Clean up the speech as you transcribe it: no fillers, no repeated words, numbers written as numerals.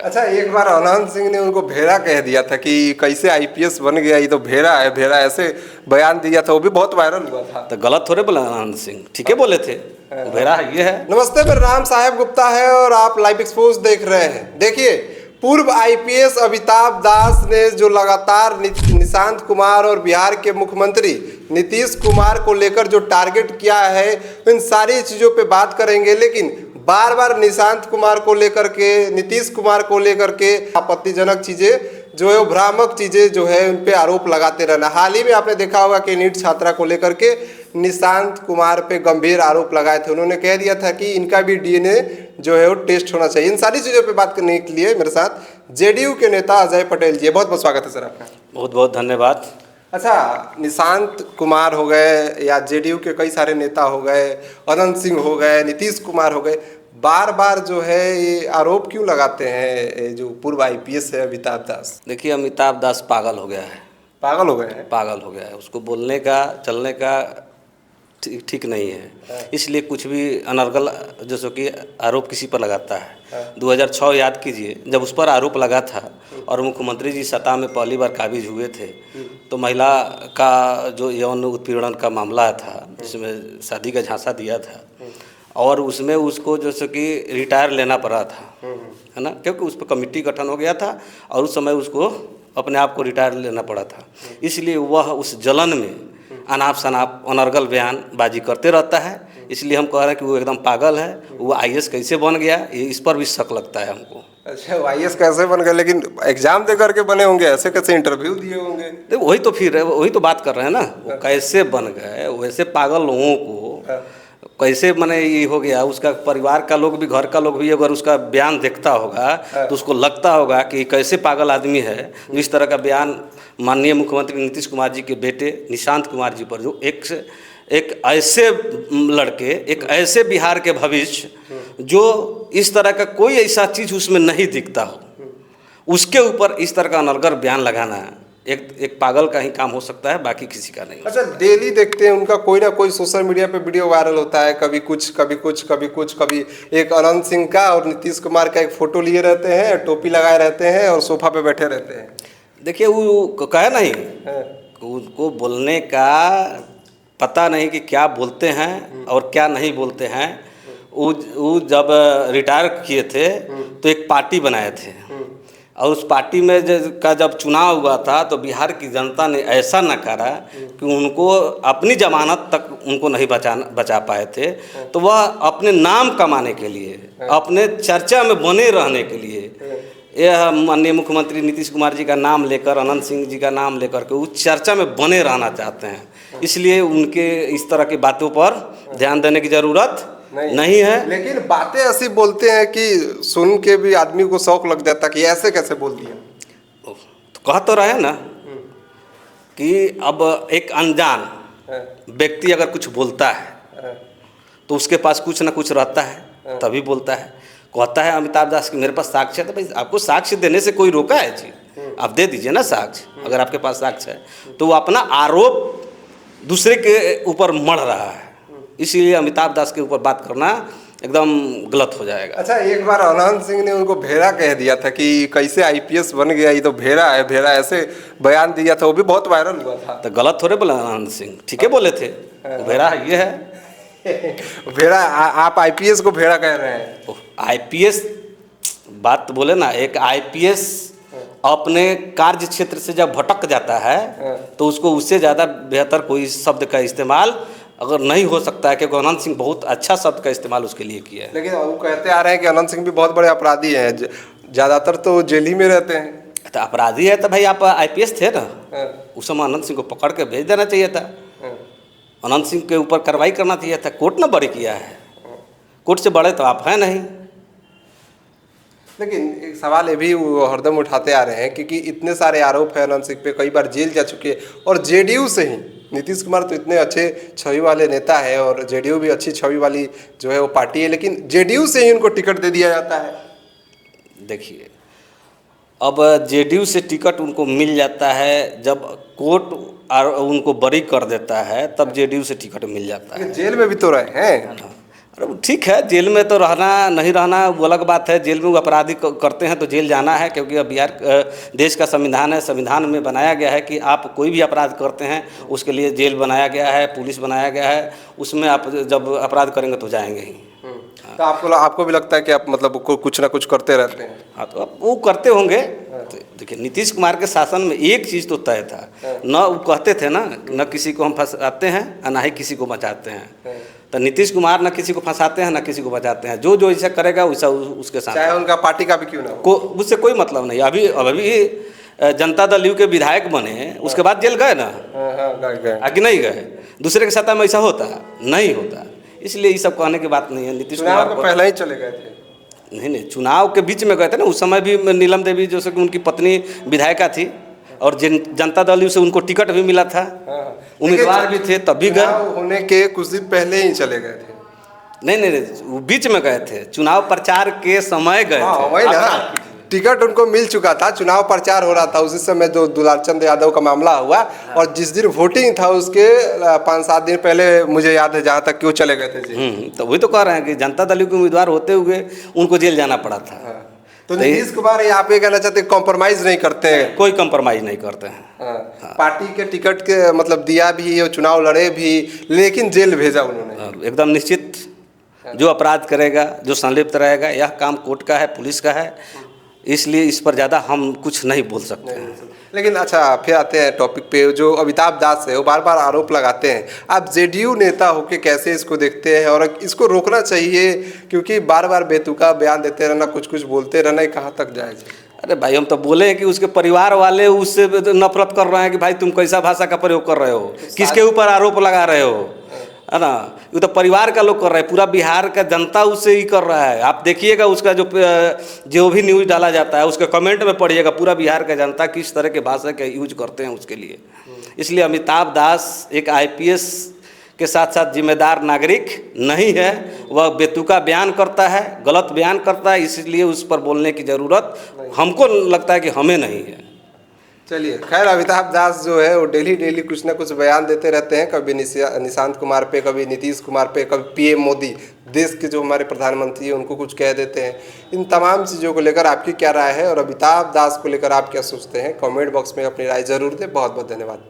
अच्छा, एक बार अनंत सिंह ने उनको भेड़ा कह दिया था कि कैसे आईपीएस बन गया, ये तो भेड़ा है, भेड़ा ऐसे बयान दिया था, वो भी बहुत वायरल हुआ था। तो गलत थोड़े बोला आनंद सिंह, ठीक है बोले थे, भेड़ा ये है। नमस्ते, मेरा नाम साहेब गुप्ता है और आप लाइव एक्सपोज देख रहे हैं। देखिए, पूर्व आईपीएस अमिताभ दास ने जो लगातार निशांत कुमार और बिहार के मुख्यमंत्री नीतीश कुमार को लेकर जो टारगेट किया है, इन सारी चीज़ों पे बात करेंगे। लेकिन बार बार निशांत कुमार को लेकर के, नीतीश कुमार को लेकर के आपत्तिजनक चीज़ें जो है, भ्रामक चीज़ें जो है, उन पे आरोप लगाते रहना। हाल ही में आपने देखा होगा कि नीट छात्रा को लेकर के निशांत कुमार पे गंभीर आरोप लगाए थे। उन्होंने कह दिया था कि इनका भी डीएनए जो है वो टेस्ट होना चाहिए। इन सारी चीज़ों पे बात करने के लिए मेरे साथ जेडीयू के नेता अजय पटेल जी, बहुत बहुत स्वागत है सर आपका। बहुत बहुत धन्यवाद। अच्छा, निशांत कुमार हो गए या जेडीयू के कई सारे नेता हो गए, अनंत सिंह हो गए, नीतीश कुमार हो गए, बार बार जो है ये आरोप क्यों लगाते हैं जो पूर्व आईपीएस है अमिताभ दास? देखिए, अमिताभ दास पागल हो गया है। पागल हो गए हैं? पागल हो गया है, उसको बोलने का चलने का ठीक नहीं है। इसलिए कुछ भी अनर्गल जैसे कि आरोप किसी पर लगाता है। 2006 याद कीजिए, जब उस पर आरोप लगा था और मुख्यमंत्री जी सत्ता में पहली बार काबिज हुए थे, तो महिला का जो यौन उत्पीड़न का मामला था, जिसमें शादी का झांसा दिया था, और उसमें उसको जैसे कि रिटायर लेना पड़ा था, है ना, क्योंकि उस पर कमेटी गठन हो गया था और उस समय उसको अपने आप को रिटायर लेना पड़ा था। इसलिए वह उस जलन में अनाप शनाप अनर्गल बयानबाजी करते रहता है। इसलिए हम कह रहे हैं कि वो एकदम पागल है। वो आईएएस कैसे बन गया, ये इस पर भी शक लगता है हमको। अच्छा, वो आईएएस कैसे बन गए? लेकिन एग्जाम दे करके बने होंगे, ऐसे कैसे इंटरव्यू दिए होंगे? देखो, वही तो बात कर रहे हैं ना, वो कैसे बन गए। वैसे पागल लोगों को कैसे मने ये हो गया। उसका परिवार का लोग भी, घर का लोग भी अगर उसका बयान देखता होगा तो उसको लगता होगा कि कैसे पागल आदमी है जो इस तरह का बयान माननीय मुख्यमंत्री नीतीश कुमार जी के बेटे निशांत कुमार जी पर, जो एक ऐसे लड़के, एक ऐसे बिहार के भविष्य, जो इस तरह का कोई ऐसा चीज़ उसमें नहीं दिखता हो, उसके ऊपर इस तरह का अनर्गल बयान लगाना एक पागल का ही काम हो सकता है, बाकी किसी का नहीं। अच्छा, डेली देखते हैं उनका कोई ना कोई सोशल मीडिया पे वीडियो वायरल होता है, कभी कुछ कभी कुछ कभी कुछ, कभी एक अनंत सिंह का और नीतीश कुमार का एक फोटो लिए रहते हैं, टोपी लगाए रहते हैं और सोफा पे बैठे रहते हैं। देखिए, वो कहे नहीं, उनको बोलने का पता नहीं कि क्या बोलते हैं और क्या नहीं बोलते हैं। वो जब रिटायर किए थे तो एक पार्टी बनाए थे, और उस पार्टी में जब चुनाव हुआ था तो बिहार की जनता ने ऐसा नकारा कि उनको अपनी जमानत तक उनको नहीं बचा पाए थे। तो वह अपने नाम कमाने के लिए, अपने चर्चा में बने रहने के लिए, यह माननीय मुख्यमंत्री नीतीश कुमार जी का नाम लेकर, अनंत सिंह जी का नाम लेकर के उस चर्चा में बने रहना चाहते हैं। इसलिए उनके इस तरह की बातों पर ध्यान देने की ज़रूरत नहीं है। लेकिन बातें ऐसी बोलते हैं कि सुन के भी आदमी को शौक लग जाता कि ऐसे कैसे बोल दिया। तो कह तो रहे ना कि अब एक अनजान व्यक्ति अगर कुछ बोलता है तो उसके पास कुछ ना कुछ रहता है, तभी बोलता है। कहता है अमिताभ दास कि मेरे पास साक्ष्य है। तो भाई, आपको साक्ष्य देने से कोई रोका है जी? आप दे दीजिए ना साक्ष्य, अगर आपके पास साक्ष्य है। तो वो अपना आरोप दूसरे के ऊपर मढ़ रहा है, इसीलिए अमिताभ दास के ऊपर बात करना एकदम गलत हो जाएगा। अच्छा, एक बार अनंत सिंह ने उनको भेड़ा कह दिया था कि कैसे आईपीएस बन गया, ये तो भेड़ा है, भेड़ा ऐसे बयान दिया था, वो भी बहुत वायरल हुआ था। तो गलत थोड़े बोला आनंद सिंह, ठीक है बोले थे, भेड़ा ये है। भेड़ा, आप आईपीएस को भेड़ा कह रहे हैं? आईपीएस बात बोले ना, एक आईपीएस अपने कार्य क्षेत्र से जब भटक जाता है तो उसको उससे ज़्यादा बेहतर कोई शब्द का इस्तेमाल अगर नहीं हो सकता है, क्योंकि अनंत सिंह बहुत अच्छा शब्द का इस्तेमाल उसके लिए किया है। लेकिन वो कहते आ रहे हैं कि अनंत सिंह भी बहुत बड़े अपराधी हैं, ज़्यादातर तो जेल ही में रहते हैं। तो अपराधी है तो भाई आप आईपीएस थे ना, उस समय अनंत सिंह को पकड़ के भेज देना चाहिए था। अनंत सिंह के ऊपर कार्रवाई करना चाहिए था। कोर्ट ने बड़ी किया है, कोर्ट से बड़े तो आप हैं नहीं। लेकिन एक सवाल ये भी वो हरदम उठाते आ रहे हैं क्योंकि इतने सारे आरोप हैं अनंत सिंह पे, कई बार जेल जा चुके हैं, और जेडीयू से ही नीतीश कुमार तो इतने अच्छे छवि वाले नेता है और जेडीयू भी अच्छी छवि वाली जो है वो पार्टी है, लेकिन जेडीयू से ही उनको टिकट दे दिया जाता है। देखिए, अब जेडीयू से टिकट उनको मिल जाता है जब कोर्ट उनको बरी कर देता है, तब जेडीयू से टिकट मिल जाता है। जेल में भी तो रहे हैं। अरे वो ठीक है, जेल में तो रहना नहीं रहना वो अलग बात है। जेल में वो अपराधी करते हैं तो जेल जाना है, क्योंकि अब बिहार देश का संविधान है, संविधान में बनाया गया है कि आप कोई भी अपराध करते हैं उसके लिए जेल बनाया गया है, पुलिस बनाया गया है, उसमें आप जब अपराध करेंगे तो जाएंगे ही। तो आपको भी लगता है कि आप मतलब कुछ ना कुछ करते रहते हैं? हाँ, तो अब वो करते होंगे। तो देखिए, नीतीश कुमार के शासन में एक चीज़ तो तय था, न वो कहते थे ना, न किसी को हम फंसाते हैं और ना ही किसी को बचाते हैं। तो नीतीश कुमार न किसी को फंसाते हैं ना किसी को बचाते हैं, जो ऐसा करेगा वैसा उसके साथ, चाहे उनका पार्टी का भी क्यों ना हो, उससे कोई मतलब नहीं। अभी जनता दल यू के विधायक बने, उसके बाद जेल गए ना, आगे नहीं गए। दूसरे के साथ में ऐसा होता नहीं होता, इसलिए ये सब कहने की बात नहीं है। नीतीश कुमार तो पहले ही चले गए थे। नहीं, चुनाव के बीच में गए थे ना, उस समय भी नीलम देवी जैसे कि उनकी पत्नी विधायका थी, और जनता दल से उनको टिकट भी मिला था, उम्मीदवार भी थे, तब भी गए। होने के कुछ दिन पहले ही चले गए थे। नहीं, वो बीच में गए थे, चुनाव प्रचार के समय गए थे। वही ना, टिकट उनको मिल चुका था, चुनाव प्रचार हो रहा था उसी समय जो दुलारचंद यादव का मामला हुआ, और जिस दिन वोटिंग था उसके 5-7 दिन पहले मुझे याद है जहाँ तक कि वो चले गए थे। तो वही तो कह रहे हैं कि जनता दल के उम्मीदवार होते हुए उनको जेल जाना पड़ा था। तो नीतीश कुमार यहाँ पे कहना चाहते कॉम्प्रोमाइज नहीं करते हैं? कोई कॉम्प्रोमाइज नहीं करते हैं। पार्टी के टिकट के मतलब दिया भी और चुनाव लड़े भी, लेकिन जेल भेजा उन्होंने एकदम निश्चित। जो अपराध करेगा, जो संलिप्त रहेगा, यह काम कोर्ट का है, पुलिस का है, इसलिए इस पर ज़्यादा हम कुछ नहीं बोल सकते हैं। लेकिन अच्छा, फिर आते हैं टॉपिक पे। जो अमिताभ दास है वो बार बार आरोप लगाते हैं, आप जेडीयू नेता होके कैसे इसको देखते हैं, और इसको रोकना चाहिए क्योंकि बार बार बेतुका बयान देते रहना, कुछ बोलते रहना, कहाँ तक जायज़ है? अरे भाई, हम तो बोले हैं कि उसके परिवार वाले उससे नफरत कर रहे हैं कि भाई तुम कैसा भाषा का प्रयोग कर रहे हो, किसके ऊपर आरोप लगा रहे हो, है ना। ये तो परिवार का लोग कर रहे हैं, पूरा बिहार का जनता उससे ही कर रहा है। आप देखिएगा उसका जो भी न्यूज़ डाला जाता है उसके कमेंट में पढ़िएगा, पूरा बिहार का जनता किस तरह के भाषा का यूज करते हैं उसके लिए। इसलिए अमिताभ दास एक आईपीएस के साथ साथ जिम्मेदार नागरिक नहीं है, वह बेतुका बयान करता है, गलत बयान करता है, इसलिए उस पर बोलने की ज़रूरत हमको लगता है कि हमें नहीं है। चलिए, खैर अमिताभ दास जो है वो डेली कुछ ना कुछ बयान देते रहते हैं, कभी निशांत कुमार पे, कभी नीतीश कुमार पे, कभी पीएम मोदी, देश के जो हमारे प्रधानमंत्री हैं उनको कुछ कह देते हैं। इन तमाम चीज़ों को लेकर आपकी क्या राय है, और अमिताभ दास को लेकर आप क्या सोचते हैं? कमेंट बॉक्स में अपनी राय जरूर दें। बहुत बहुत धन्यवाद।